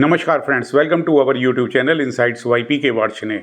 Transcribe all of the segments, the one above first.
नमस्कार friends, welcome to our YouTube channel Insights YP के वर्ष ने।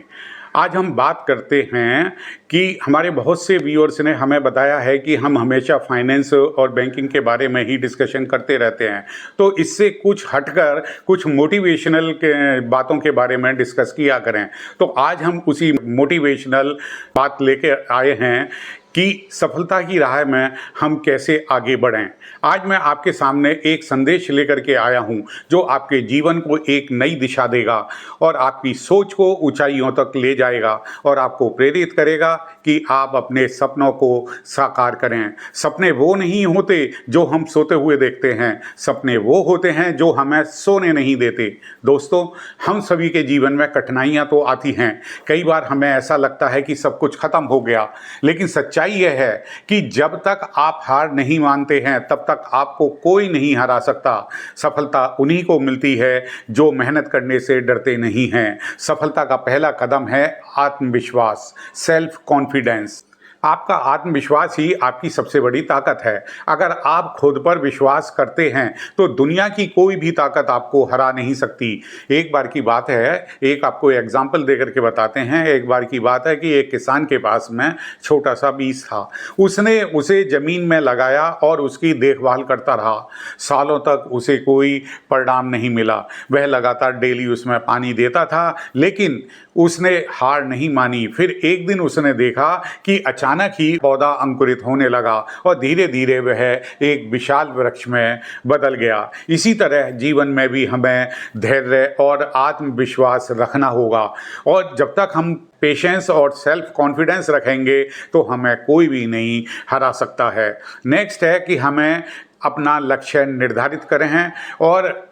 आज हम बात करते हैं कि हमारे बहुत से व्यूअर्स ने हमें बताया है कि हम हमेशा फाइनेंस और बैंकिंग के बारे में ही डिस्कशन करते रहते हैं, तो इससे कुछ हटकर कुछ मोटिवेशनल के बातों के बारे में डिस्कस किया करें। तो आज हम उसी मोटिवेशनल बात लेके आए हैं कि सफलता की राह में हम कैसे आगे बढ़ें। आज मैं आपके सामने एक संदेश लेकर के आया हूं जो आपके जीवन को एक नई दिशा देगा और आपकी सोच को ऊंचाइयों तक ले जाएगा और आपको प्रेरित करेगा कि आप अपने सपनों को साकार करें। सपने वो नहीं होते जो हम सोते हुए देखते हैं, सपने वो होते हैं जो हमें सोने नहीं देते। दोस्तों, हम सभी के जीवन में कठिनाइयां तो आती हैं। कई बार हमें ऐसा लगता है कि सब कुछ खत्म हो गया, लेकिन सच्चाई यह है कि जब तक आप हार नहीं मानते हैं तब तक आपको कोई नहीं हरा सकता। सफलता उन्हीं को मिलती है जो मेहनत करने से डरते नहीं हैं। सफलता का पहला कदम है आत्मविश्वास, सेल्फ कॉन्फिडेंस। आपका आत्मविश्वास ही आपकी सबसे बड़ी ताकत है। अगर आप खुद पर विश्वास करते हैं तो दुनिया की कोई भी ताकत आपको हरा नहीं सकती। एक बार की बात है, एक आपको एग्जाम्पल देकर के बताते हैं। एक बार की बात है कि एक किसान के पास में छोटा सा बीज था। उसने उसे ज़मीन में लगाया और उसकी देखभाल करता रहा। सालों तक उसे कोई परिणाम नहीं मिला। वह लगातार डेली उसमें पानी देता था, लेकिन उसने हार नहीं मानी। फिर एक दिन उसने देखा कि अचानक ही पौधा अंकुरित होने लगा और धीरे धीरे वह एक विशाल वृक्ष में बदल गया। इसी तरह जीवन में भी हमें धैर्य और आत्मविश्वास रखना होगा, और जब तक हम पेशेंस और सेल्फ कॉन्फिडेंस रखेंगे तो हमें कोई भी नहीं हरा सकता है। नेक्स्ट है कि हमें अपना लक्ष्य निर्धारित करें और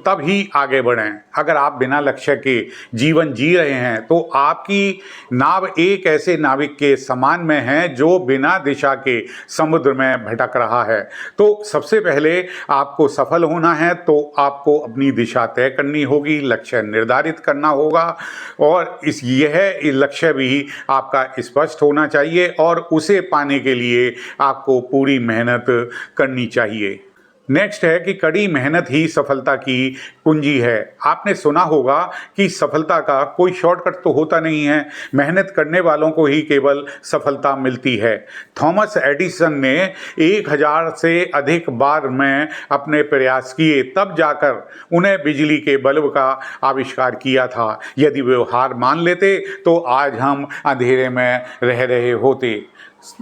तब ही आगे बढ़ें। अगर आप बिना लक्ष्य के जीवन जी रहे हैं तो आपकी नाव एक ऐसे नाविक के समान में है जो बिना दिशा के समुद्र में भटक रहा है। तो सबसे पहले आपको सफल होना है तो आपको अपनी दिशा तय करनी होगी, लक्ष्य निर्धारित करना होगा, और यह लक्ष्य भी आपका स्पष्ट होना चाहिए और उसे पाने के लिए आपको पूरी मेहनत करनी चाहिए। नेक्स्ट है कि कड़ी मेहनत ही सफलता की कुंजी है। आपने सुना होगा कि सफलता का कोई शॉर्टकट तो होता नहीं है, मेहनत करने वालों को ही केवल सफलता मिलती है। थॉमस एडिसन ने 1000 से अधिक बार में अपने प्रयास किए, तब जाकर उन्हें बिजली के बल्ब का आविष्कार किया था। यदि वे हार मान लेते तो आज हम अंधेरे में रह रहे होते।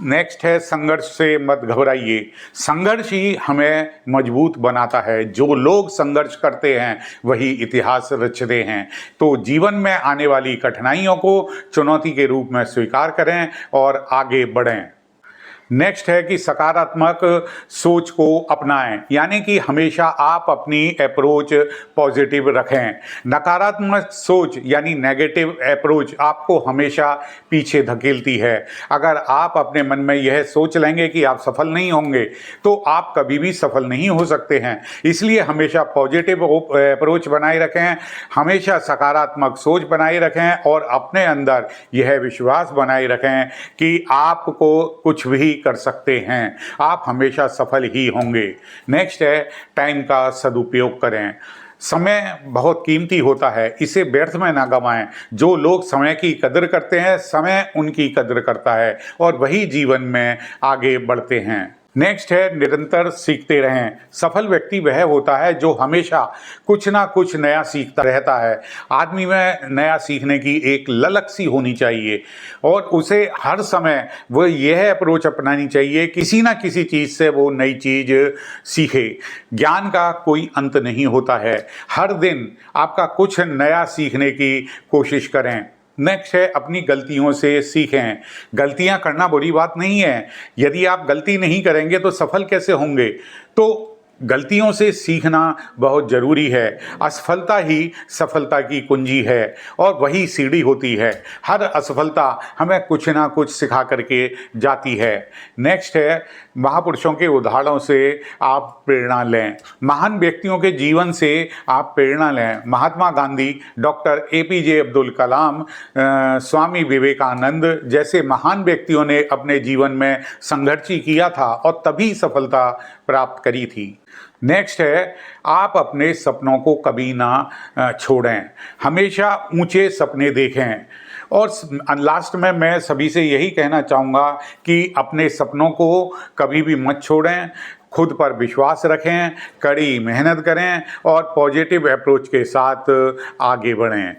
नेक्स्ट है संघर्ष से मत घबराइए। संघर्ष ही हमें मजबूत बनाता है। जो लोग संघर्ष करते हैं वही इतिहास रचते हैं। तो जीवन में आने वाली कठिनाइयों को चुनौती के रूप में स्वीकार करें और आगे बढ़ें। नेक्स्ट है कि सकारात्मक सोच को अपनाएं, यानी कि हमेशा आप अपनी अप्रोच पॉजिटिव रखें। नकारात्मक सोच यानी नेगेटिव अप्रोच आपको हमेशा पीछे धकेलती है। अगर आप अपने मन में यह सोच लेंगे कि आप सफल नहीं होंगे तो आप कभी भी सफल नहीं हो सकते हैं। इसलिए हमेशा पॉजिटिव अप्रोच बनाए रखें, हमेशा सकारात्मक सोच बनाए रखें और अपने अंदर यह विश्वास बनाए रखें कि आपको कुछ भी कर सकते हैं, आप हमेशा सफल ही होंगे। नेक्स्ट है टाइम का सदुपयोग करें। समय बहुत कीमती होता है, इसे व्यर्थ में ना गंवाएं। जो लोग समय की कदर करते हैं, समय उनकी कदर करता है और वही जीवन में आगे बढ़ते हैं। नेक्स्ट है निरंतर सीखते रहें। सफल व्यक्ति वह होता है जो हमेशा कुछ ना कुछ नया सीखता रहता है। आदमी में नया सीखने की एक ललक सी होनी चाहिए और उसे हर समय वो यह अप्रोच अपनानी चाहिए, किसी ना किसी चीज़ से वो नई चीज़ सीखे। ज्ञान का कोई अंत नहीं होता है, हर दिन आपका कुछ नया सीखने की कोशिश करें। नेक्स्ट है अपनी गलतियों से सीखें। गलतियां करना बुरी बात नहीं है, यदि आप गलती नहीं करेंगे तो सफल कैसे होंगे। तो गलतियों से सीखना बहुत ज़रूरी है। असफलता ही सफलता की कुंजी है और वही सीढ़ी होती है। हर असफलता हमें कुछ ना कुछ सिखा करके जाती है। नेक्स्ट है महापुरुषों के उदाहरणों से आप प्रेरणा लें। महान व्यक्तियों के जीवन से आप प्रेरणा लें। महात्मा गांधी, डॉक्टर APJ अब्दुल कलाम, स्वामी विवेकानंद जैसे महान व्यक्तियों ने अपने जीवन में संघर्ष किया था और तभी सफलता प्राप्त करी थी। नेक्स्ट है, आप अपने सपनों को कभी ना छोड़ें, हमेशा ऊंचे सपने देखें। और लास्ट में मैं सभी से यही कहना चाहूँगा कि अपने सपनों को कभी भी मत छोड़ें, खुद पर विश्वास रखें, कड़ी मेहनत करें और पॉजिटिव अप्रोच के साथ आगे बढ़ें।